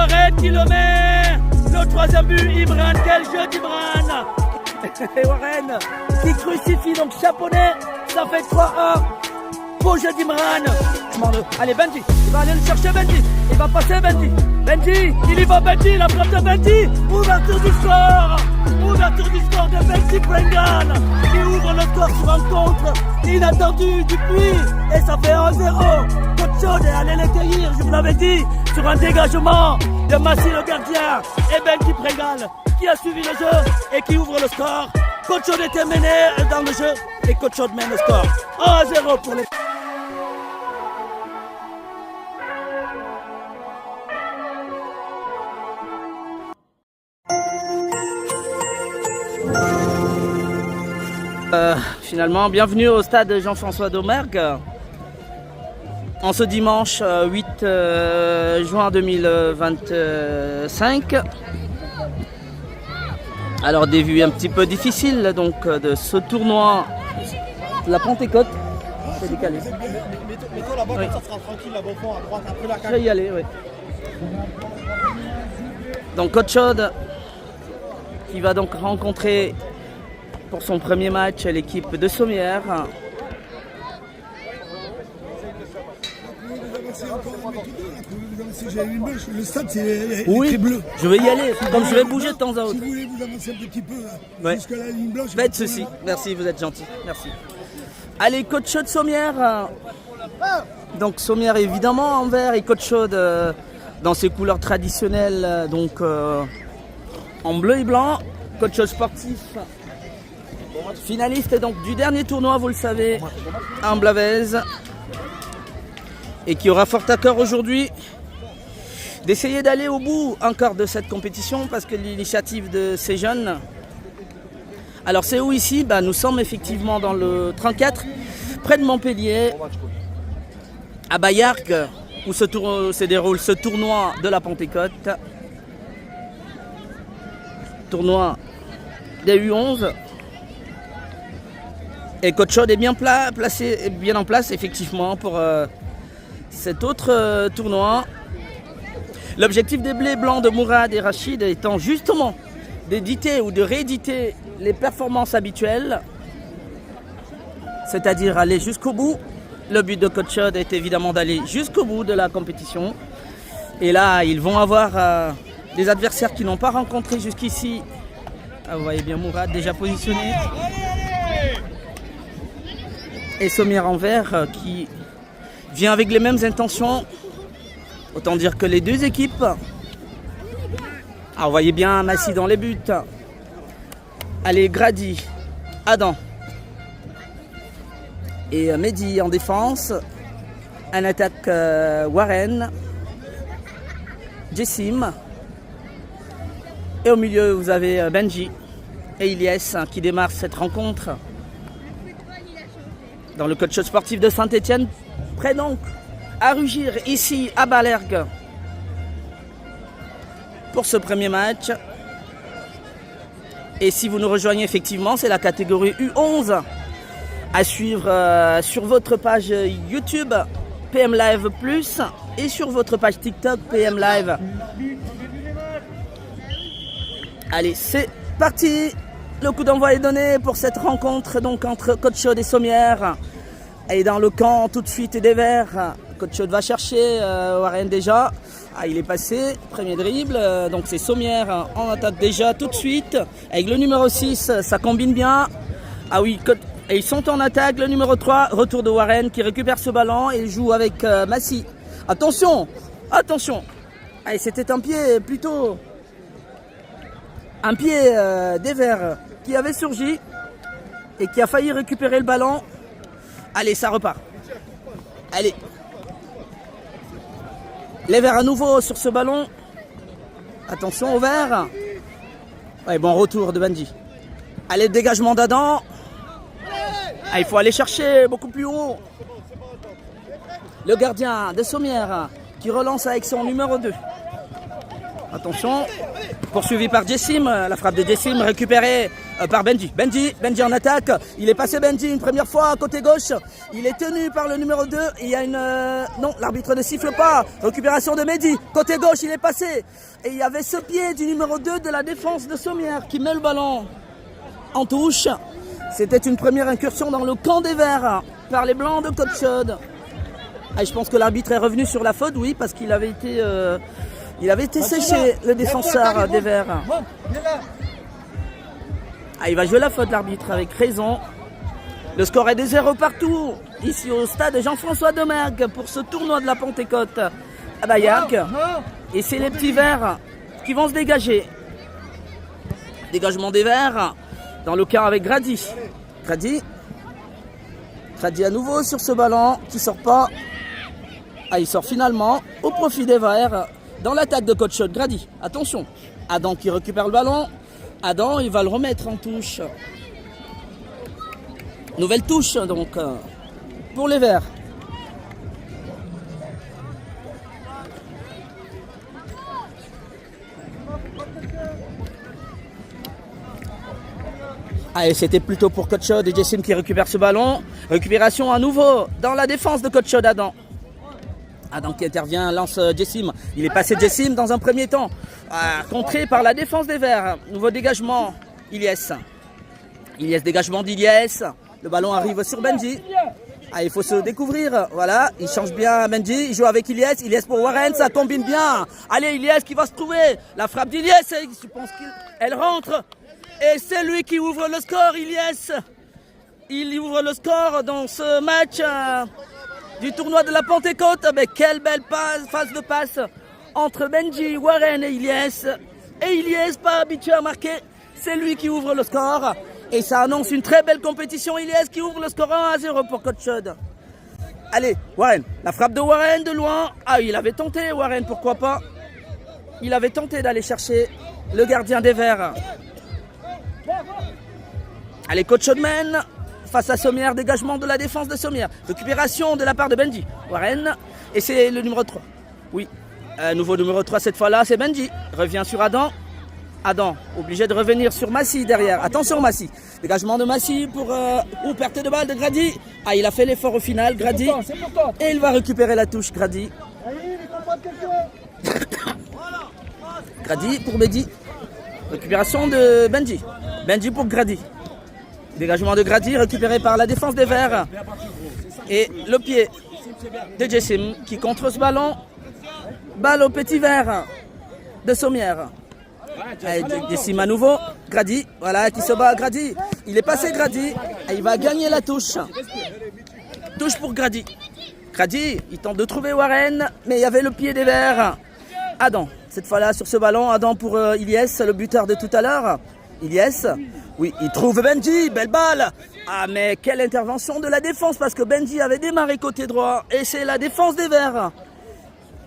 Warren qui le met. Le troisième but, Imran. Quel jeu d'Imran. Et Warren qui crucifie donc Chaponnet. Ça fait 3-1. Beau jeu d'Imran. Allez, Benji. Il va aller le chercher, Benji. Il va passer, Benji. Benji. Il y va, Benji. La frappe de Benji. Ouverture du score. Ouverture du score de Benji Prengan. Qui ouvre le score sur un contre inattendu du puits. Et ça fait 1-0. Coach Chaude est allé les cueillir, je vous l'avais dit. Sur un dégagement de Massi le gardien. Et Benji Prengan qui a suivi le jeu et qui ouvre le score. Coach Chaude était mené dans le jeu. Et Coach Chaude mène le score. 1-0 pour les... Finalement, bienvenue au stade Jean-François Domergue en ce dimanche 8 juin 2025. Alors début un petit peu difficile donc de ce tournoi de la Pentecôte. C'est décalé. Mets-toi là-bas, oui. Ça sera tranquille là-bas au fond, à droite, après la cage. Je vais y aller, oui. Donc Coach Chaude qui va donc rencontrer pour son premier match l'équipe de Sommières. Le stade c'est oui, bleu. Je vais y aller, comme je vais bouger de temps à autre. Si vous voulez vous avancer un petit peu jusqu'à la ligne blanche. Faites ceci, merci, vous êtes gentil, merci. Allez, Coach Chaude Sommières. Donc Sommières évidemment en vert et Coach Chaude dans ses couleurs traditionnelles, donc en bleu et blanc. Coach Chaude sportif. Finaliste donc du dernier tournoi, vous le savez, en Blavet, et qui aura fort à cœur aujourd'hui d'essayer d'aller au bout encore de cette compétition parce que l'initiative de ces jeunes. Alors c'est où ici? Nous sommes effectivement dans le 34, près de Montpellier, à Bayargues, où se déroule ce tournoi de la Pentecôte. Tournoi des U11. Et Coach Chaude est bien placé, bien en place effectivement pour cet autre tournoi. L'objectif des Blés Blancs de Mourad et Rachid étant justement d'éditer ou de rééditer les performances habituelles, c'est-à-dire aller jusqu'au bout. Le but de Coach Chaude est évidemment d'aller jusqu'au bout de la compétition. Et là, ils vont avoir des adversaires qu'ils n'ont pas rencontrés jusqu'ici. Ah, vous voyez bien Mourad déjà positionné. Et Sommières en vert qui vient avec les mêmes intentions. Autant dire que les deux équipes. Ah, vous voyez bien Massi dans les buts. Allez, Grady, Adam et Mehdi en défense. En attaque Warren, Jessim. Et au milieu vous avez Benji et Ilyes qui démarrent cette rencontre. Dans le coach sportif de Saint-Etienne, prêt donc à rugir ici à Balergue pour ce premier match. Et si vous nous rejoignez effectivement, c'est la catégorie U11 à suivre sur votre page YouTube PM Live Plus et sur votre page TikTok PM Live. Allez, c'est parti. Le coup d'envoi est donné pour cette rencontre donc entre Coach Chaude et Sommières. Et dans le camp tout de suite des Verts, Coach Chaude va chercher Warren déjà. Ah, il est passé, premier dribble, donc c'est Sommières en attaque déjà tout de suite. Avec le numéro 6, ça combine bien. Ah oui, et ils sont en attaque, le numéro 3, retour de Warren qui récupère ce ballon et joue avec Massi. Attention, attention. Allez, c'était un pied plutôt... Un pied des Verts qui avait surgi et qui a failli récupérer le ballon. Allez, ça repart. Allez. Les Verts à nouveau sur ce ballon. Attention aux Verts. Ouais, bon retour de Benji. Allez, dégagement d'Adam. Ah, il faut aller chercher beaucoup plus haut. Le gardien de Sommières qui relance avec son numéro 2. Attention, poursuivi par Jessim, la frappe de Jessim récupérée par Benji. Benji en attaque, il est passé Benji une première fois côté gauche, il est tenu par le numéro 2, il y a une... non, l'arbitre ne siffle pas, récupération de Mehdi, côté gauche il est passé, et il y avait ce pied du numéro 2 de la défense de Sommières qui met le ballon en touche. C'était une première incursion dans le camp des Verts par les Blancs de Côte-Chaude. Et je pense que l'arbitre est revenu sur la faute, oui, parce qu'il avait été... il avait été séché, le défenseur des Verts. Ah, il va jouer la faute, l'arbitre, avec raison. Le score est de 0 partout, ici au stade Jean-François Domergue, pour ce tournoi de la Pentecôte à Bayac. Et c'est les petits Verts qui vont se dégager. Dégagement des Verts, dans le quart avec Grady. Grady à nouveau sur ce ballon, qui sort pas. Ah, il sort finalement au profit des Verts. Dans l'attaque de Côte-Chaude, Grady, attention, Adam qui récupère le ballon, Adam il va le remettre en touche. Nouvelle touche donc pour les Verts. Allez, c'était plutôt pour Côte-Chaude et Jessim qui récupère ce ballon. Récupération à nouveau dans la défense de Côte-Chaude, Adam. Adam qui intervient, lance Jessim. Il est passé Jessim dans un premier temps. Contré par la défense des Verts. Nouveau dégagement, Ilyes. Dégagement d'Ilyes. Le ballon arrive sur Benji. Il faut se découvrir. Voilà, il change bien Benji. Il joue avec Ilyes. Ilyes pour Warren, ça combine bien. Allez, Ilyes qui va se trouver. La frappe d'Ilyes, je pense qu'elle rentre. Et c'est lui qui ouvre le score, Ilyes. Il ouvre le score dans ce match du tournoi de la Pentecôte. Mais quelle belle phase de passe entre Benji, Warren et Ilyes. Et Ilyes, pas habitué à marquer, c'est lui qui ouvre le score. Et ça annonce une très belle compétition. Ilyes qui ouvre le score 1-0 pour Côte-Chaude. Allez, Warren, la frappe de Warren de loin. Ah, il avait tenté, Warren, pourquoi pas. Il avait tenté d'aller chercher le gardien des Verts. Allez, Côte-Chaude mène face à Sommières, dégagement de la défense de Sommières. Récupération de la part de Benji. Warren, et c'est le numéro 3. Oui, nouveau numéro 3 cette fois-là, c'est Benji. Revient sur Adam. Adam, obligé de revenir sur Massy derrière. Attention Massy. Dégagement de Massy pour... perte de balle de Grady. Ah, il a fait l'effort au final, Grady. Et il va récupérer la touche, Grady. Grady pour Benji. Récupération de Benji. Benji pour Grady. Dégagement de Grady récupéré par la défense des Verts. Et le pied de Jessim qui contre ce ballon. Balle au petit Vert de Sommières. Jessim à nouveau. Grady, voilà, qui se bat. Grady, il est passé Grady. Et il va gagner la touche. Touche pour Grady. Grady, il tente de trouver Warren, mais il y avait le pied des Verts. Adam, cette fois-là sur ce ballon. Adam pour Ilyes, le buteur de tout à l'heure. Ilyes, oui, il trouve Benji, belle balle. Ah, mais quelle intervention de la défense, parce que Benji avait démarré côté droit. Et c'est la défense des Verts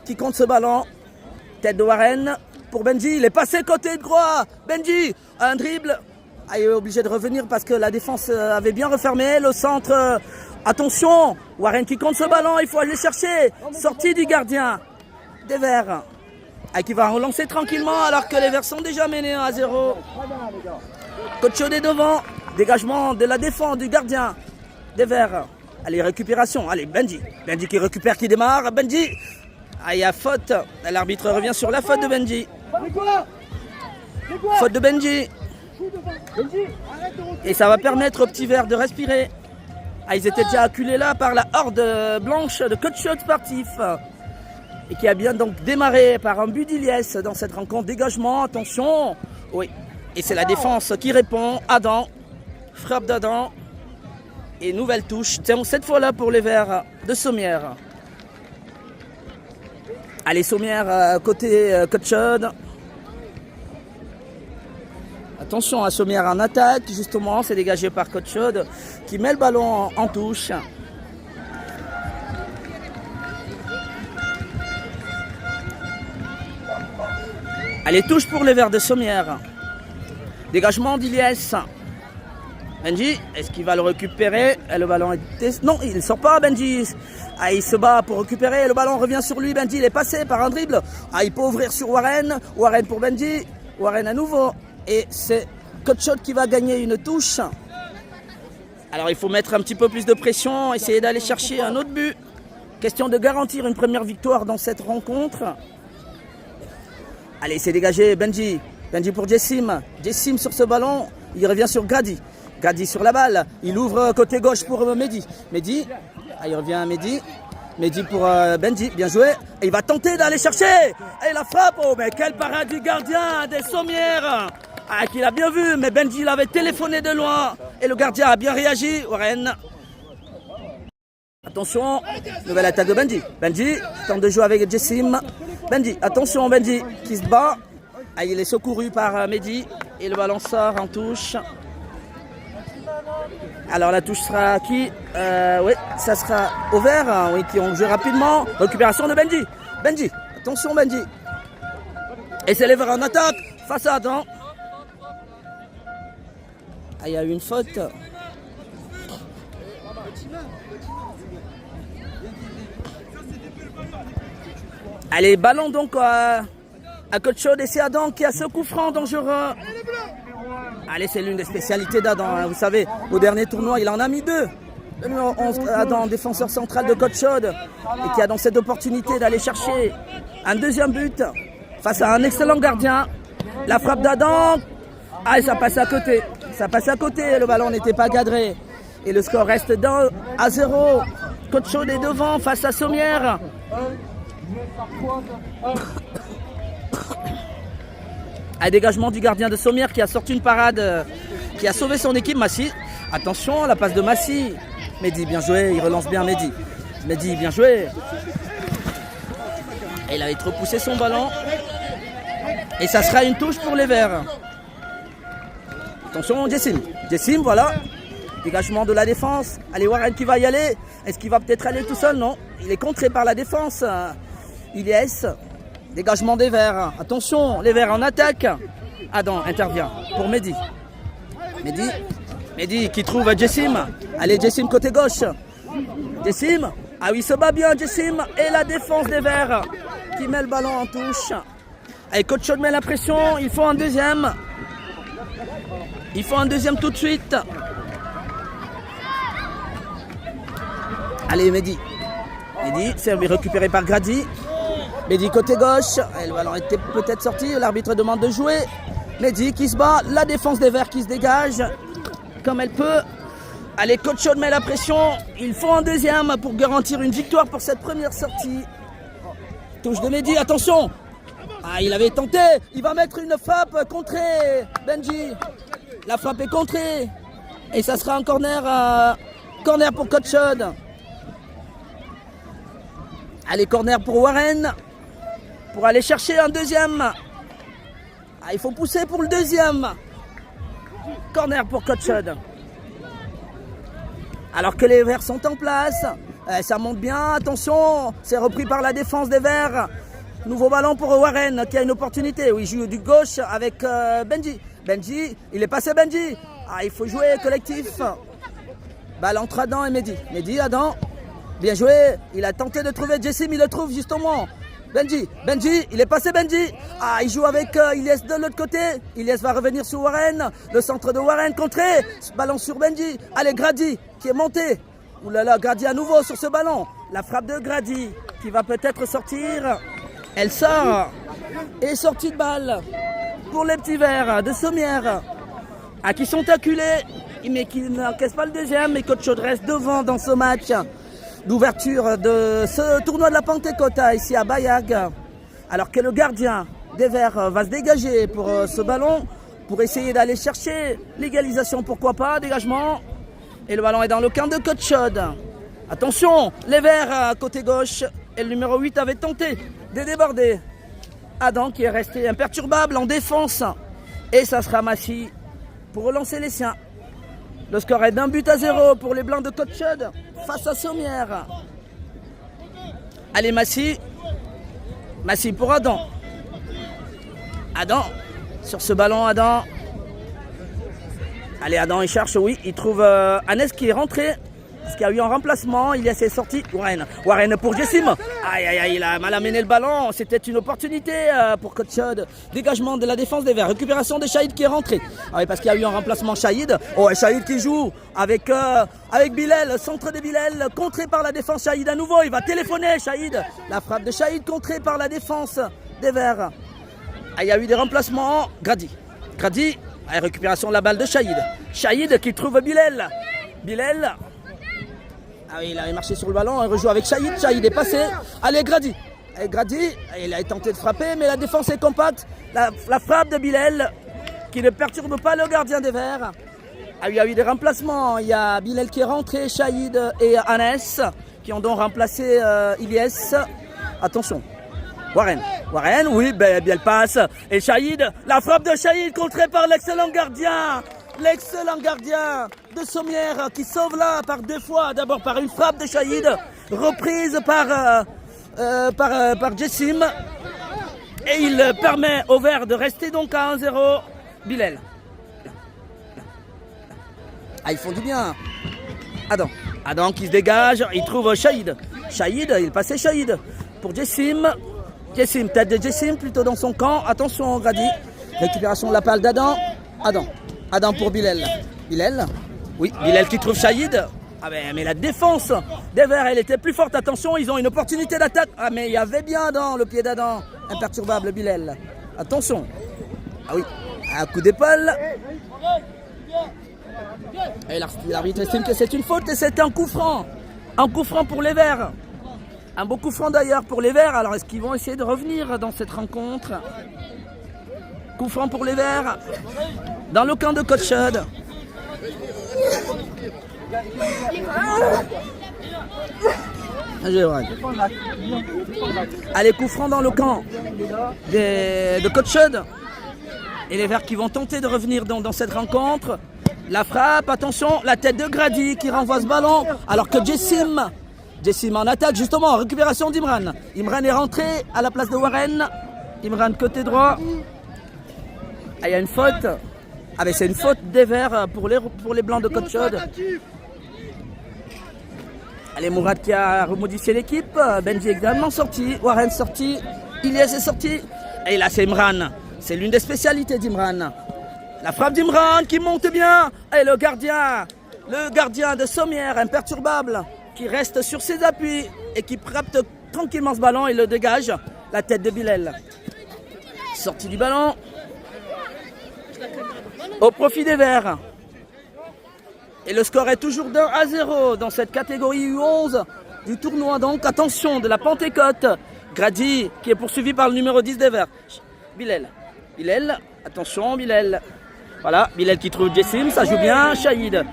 qui compte ce ballon. Tête de Warren pour Benji, il est passé côté droit. Benji, un dribble. Ah, il est obligé de revenir parce que la défense avait bien refermé. Le centre, attention, Warren qui compte ce ballon, il faut aller chercher. Sortie du gardien des Verts. Ah, qui va relancer tranquillement alors que les Verts sont déjà menés 1-0. Côte-Chaude est devant. Dégagement de la défense du gardien des Verts. Allez, récupération. Allez, Benji. Benji qui récupère, qui démarre. Benji. Ah, il y a faute. L'arbitre revient sur la faute de Benji. Faute de Benji. Et ça va permettre aux petits Verts de respirer. Ah, ils étaient déjà acculés là par la horde blanche de Côte-Chaude sportif. Et qui a bien donc démarré par un but d'Ilyes dans cette rencontre. Dégagement, attention. Oui. Et c'est la défense qui répond. Adam. Frappe d'Adam. Et nouvelle touche. Cette fois-là pour les Verts de Sommières. Allez, Sommières côté Côte-Chaude. Attention à Sommières en attaque. Justement, c'est dégagé par Côte-Chaude qui met le ballon en touche. Allez, touche pour les Verts de Sommières. Dégagement d'Ilyes. Benji, est-ce qu'il va le récupérer? Le ballon est... Non, il ne sort pas, Benji. Ah, il se bat pour récupérer. Le ballon revient sur lui. Benji, il est passé par un dribble. Ah, il peut ouvrir sur Warren. Warren pour Benji. Warren à nouveau. Et c'est Kotchod qui va gagner une touche. Alors, il faut mettre un petit peu plus de pression. Essayer d'aller chercher un autre but. Question de garantir une première victoire dans cette rencontre. Allez, c'est dégagé. Benji. Benji pour Jessim. Jessim sur ce ballon. Il revient sur Grady. Grady sur la balle. Il ouvre côté gauche pour Mehdi. Mehdi. Ah, il revient à Mehdi. Mehdi pour Benji. Bien joué. Et il va tenter d'aller chercher. Et la frappe. Oh, mais quel parade du gardien des Sommières. Ah, qu'il a bien vu. Mais Benji l'avait téléphoné de loin. Et le gardien a bien réagi. Warren. Attention. Nouvelle attaque de Benji. Benji tente de jouer avec Jessim. Benji. Attention, Benji qui se bat. Ah, il est secouru par Mehdi. Et le ballon sort en touche. Alors la touche sera à qui? Oui, ça sera au vert, hein, oui, qui ont joué rapidement. Récupération de Benji. Benji, attention Benji. Et c'est les verts en attaque face à Adam. Ah, il y a eu une faute. Allez, ballon donc à Kotchod et c'est Adam qui a ce coup franc dangereux. Allez, c'est l'une des spécialités d'Adam. Hein. Vous savez, au dernier tournoi, il en a mis 2. Le numéro 11, Adam, défenseur central de Kotchod, et qui a donc cette opportunité d'aller chercher un deuxième but face à un excellent gardien. La frappe d'Adam. Ah, et ça passe à côté. Ça passe à côté. Le ballon n'était pas cadré. Et le score reste 1-0. Kotchod est devant face à Sommières. Un dégagement du gardien de Sommières qui a sorti une parade, qui a sauvé son équipe, Massi. Attention, la passe de Massi. Mehdi, bien joué, il relance bien Mehdi. Mehdi, bien joué. Et il avait trop poussé son ballon. Et ça sera une touche pour les Verts. Attention, Jessim. Jessim, voilà. Dégagement de la défense. Allez, Warren qui va y aller. Est-ce qu'il va peut-être aller tout seul? Non. Il est contré par la défense. Ilyes. Dégagement des Verts. Attention, les Verts en attaque. Adam intervient pour Mehdi. Mehdi qui trouve Jessim. Allez, Jessim côté gauche. Jessim. Ah oui, il se bat bien, Jessim. Et la défense des Verts qui met le ballon en touche. Allez, Kotchod met la pression. Il faut un deuxième. Il faut un deuxième tout de suite. Allez, Mehdi. Mehdi, c'est récupéré par Grady. Mehdi côté gauche, et le ballon était peut-être sorti, l'arbitre demande de jouer. Mehdi qui se bat, la défense des Verts qui se dégage comme elle peut. Allez, Kotchod met la pression, il faut un deuxième pour garantir une victoire pour cette première sortie. Touche de Mehdi, attention. Ah, il avait tenté, il va mettre une frappe contrée, Benji. La frappe est contrée et ça sera un corner pour Kotchod. Allez, corner pour Warren. Pour aller chercher un deuxième. Ah, il faut pousser pour le deuxième. Corner pour Kotchod. Alors que les Verts sont en place. Ça monte bien. Attention. C'est repris par la défense des Verts. Nouveau ballon pour Warren qui a une opportunité. Oui, il joue du gauche avec Benji. Benji, il est passé Benji. Ah, il faut jouer collectif. Balle entre Adam et Mehdi. Mehdi, Adam. Bien joué. Il a tenté de trouver Jessim. Il le trouve justement. Benji, il est passé Benji. Ah, il joue avec Ilyes de l'autre côté. Ilyes va revenir sur Warren. Le centre de Warren contré. Ballon sur Benji. Allez, Grady qui est monté. Ouh là là, Grady à nouveau sur ce ballon. La frappe de Grady qui va peut-être sortir. Elle sort. Et sortie de balle pour les petits Verts de Sommières. Ah, qui sont acculés. Mais qui n'encaissent pas le deuxième. Mais Kotchod reste devant dans ce match d'ouverture de ce tournoi de la Pentecôte ici à Bayag. Alors que le gardien des Verts va se dégager pour ce ballon, pour essayer d'aller chercher l'égalisation, pourquoi pas, dégagement. Et le ballon est dans le camp de Kotchod. Attention, les Verts côté gauche. Et le numéro 8 avait tenté de déborder. Adam qui est resté imperturbable en défense. Et ça sera Massi pour relancer les siens. Le score est d'1-0 pour les Blancs de Kotchod face à Sommières. Allez, Massi. Massi pour Adam. Adam. Sur ce ballon, Adam. Allez, Adam, il cherche, oui. Il trouve Anes qui est rentré. Parce qu'il y a eu un remplacement. Il y a ses sorties. Warren pour Jessim. Aïe, aïe, aïe, il a mal amené le ballon. C'était une opportunité pour Coach Chod. Dégagement de la défense des Verts. Récupération de Shahid qui est rentré. Ah oui, parce qu'il y a eu un remplacement Shahid. Oh, et Shahid qui joue avec Bilal. Centre de Bilal. Contré par la défense Shahid à nouveau. Il va téléphoner Shahid. La frappe de Shahid contrée par la défense des Verts. Ah, il y a eu des remplacements. Grady. Récupération de la balle de Shahid. Shahid qui trouve Bilal. Ah oui, il avait marché sur le ballon, il rejoue avec Shahid. Shahid est passé. Allez, Grady, il a tenté de frapper, mais la défense est compacte. La frappe de Bilal qui ne perturbe pas le gardien des Verts. Ah, il y a eu des remplacements. Il y a Bilal qui est rentré, Shahid et Anes qui ont donc remplacé Ilyes. Attention. Warren, oui, bien le passe. Et Shahid, la frappe de Shahid contrée par l'excellent gardien de Sommières qui sauve là par deux fois. D'abord par une frappe de Shahid, reprise par Jessim. Et il permet aux Verts de rester donc à 1-0. Bilal. Ah, ils font du bien. Adam qui se dégage, il trouve Shahid, il passait Shahid pour Jessim, tête de Jessim plutôt dans son camp. Attention Grady, récupération de la balle d'Adam. Adam pour Bilal. Oui, Bilal qui trouve Shahid. Ah mais la défense des Verts, elle était plus forte. Attention, ils ont une opportunité d'attaque. Ah mais il y avait bien dans le pied d'Adam. Imperturbable Bilal. Attention. Ah oui, un coup d'épaule. Et l'arbitre estime que c'est une faute et c'est un coup franc. Un coup franc pour les Verts. Un beau coup franc d'ailleurs pour les Verts. Alors est-ce qu'ils vont essayer de revenir dans cette rencontre? Coup franc pour les Verts. Dans le camp de Coach Chod. Allez, coup franc dans le camp de Coach Chod. Et les Verts qui vont tenter de revenir dans cette rencontre. La frappe, attention, la tête de Grady qui renvoie ce ballon. Alors que Jessim en attaque justement, récupération d'Imran. Imran est rentré à la place de Warren. Imran côté droit. Ah, il y a une faute. Ah mais c'est une faute des Verts pour les Blancs de Coach Chod. Allez, Mourad qui a remodifié l'équipe. Benji également sorti. Warren sorti. Ilyes est sorti. Et là c'est Imran. C'est l'une des spécialités d'Imran. La frappe d'Imran qui monte bien. Et le gardien de Sommières, imperturbable, qui reste sur ses appuis et qui capte tranquillement ce ballon et le dégage. La tête de Bilal. Sortie du ballon. Au profit des Verts. Et le score est toujours de 1-0 dans cette catégorie U11 du tournoi. Donc attention de la Pentecôte. Grady qui est poursuivi par le numéro 10 des Verts. Bilal, attention Bilal. Voilà, Bilal qui trouve Jessim, ça joue bien. Shahid,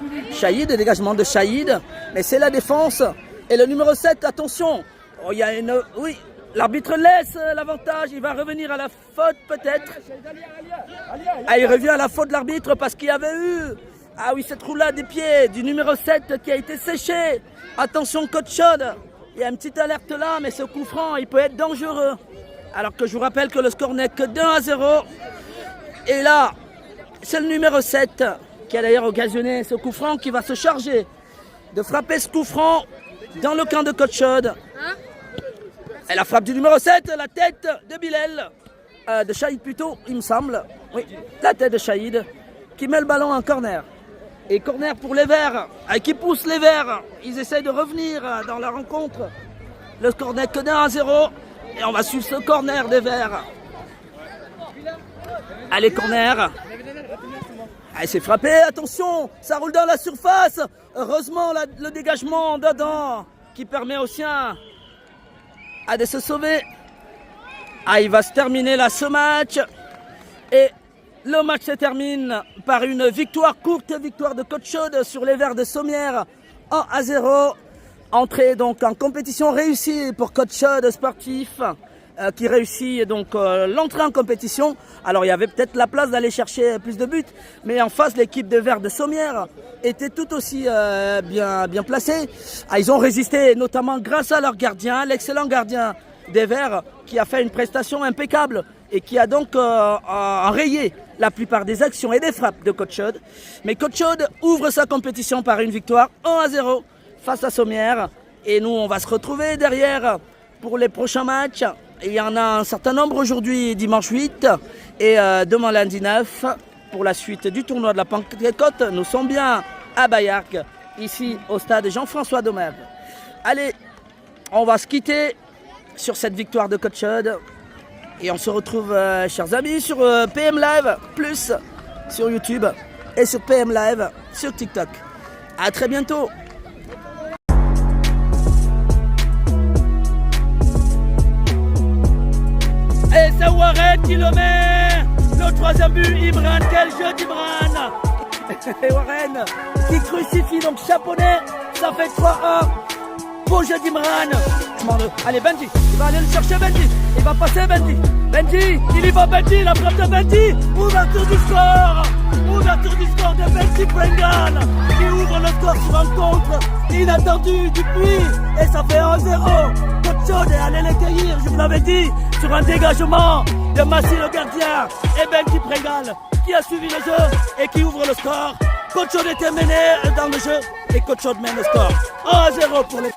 dégagement de Shahid. Mais c'est la défense. Et le numéro 7, attention. Oh, il y a une... Oui, l'arbitre laisse l'avantage. Il va revenir à la faute peut-être. Ah, il revient à la faute de l'arbitre parce qu'il y avait eu... Ah oui, cette roulade des pieds du numéro 7 qui a été séché. Attention Coach Chod. Il y a une petite alerte là, mais ce coup franc, il peut être dangereux. Alors que je vous rappelle que le score n'est que de 1-0. Et là... C'est le numéro 7 qui a d'ailleurs occasionné ce coup franc qui va se charger de frapper ce coup franc dans le camp de Coach Chod. Et la frappe du numéro 7, la tête de Bilal, de Shahid plutôt, il me semble. Oui, la tête de Shahid qui met le ballon en corner. Et corner pour les Verts, qui pousse les Verts. Ils essayent de revenir dans la rencontre. Le score n'est que de 1-0 et on va suivre ce corner des Verts. Allez, corner. Allez, c'est frappé, attention, ça roule dans la surface. Heureusement, le dégagement d'Adam qui permet aux siens de se sauver. Ah, il va se terminer là ce match. Et le match se termine par une victoire, courte victoire de Coach Chod sur les Verts de Sommières, 1-0. Entrée donc en compétition réussie pour Coach Chod sportif. Qui réussit donc l'entrée en compétition. Alors il y avait peut-être la place d'aller chercher plus de buts, mais en face l'équipe de Verts de Sommières était tout aussi bien placée. Ah, ils ont résisté notamment grâce à leur gardien, l'excellent gardien des Verts qui a fait une prestation impeccable et qui a donc enrayé la plupart des actions et des frappes de Côte Chaude. Mais Côte Chaude ouvre sa compétition par une victoire 1-0 face à Sommières. Et nous, on va se retrouver derrière pour les prochains matchs. Et il y en a un certain nombre aujourd'hui, dimanche 8 et demain lundi 9 pour la suite du tournoi de la Pentecôte. Nous sommes bien à Bayargues, ici au stade Jean-François Domergue. Allez, on va se quitter sur cette victoire de Côte Chaude. Et on se retrouve, chers amis, sur PM Live, plus sur YouTube et sur PM Live sur TikTok. À très bientôt. Et c'est Warren qui le met. Le troisième but, Imran. Quel jeu d'Imran. Et Warren qui crucifie donc Chaponnet. Ça fait 3-1. Beau jeu d'Imran. Allez, Benji. Il va aller le chercher, Benji. Il va passer, Benji. Benji. Il y va, Benji. La frappe de Benji. Ouverture du score. Ouverture du score de Benji Prengal. Qui ouvre le score sur un contre inattendu du puits. Et ça fait 1-0. Côte Chaude est allé les cueillir, je vous l'avais dit, sur un dégagement de Massy le gardien et Benji Prengal qui a suivi le jeu et qui ouvre le score. Côte Chaude était mené dans le jeu et Côte Chaude mène le score. 1-0 pour les...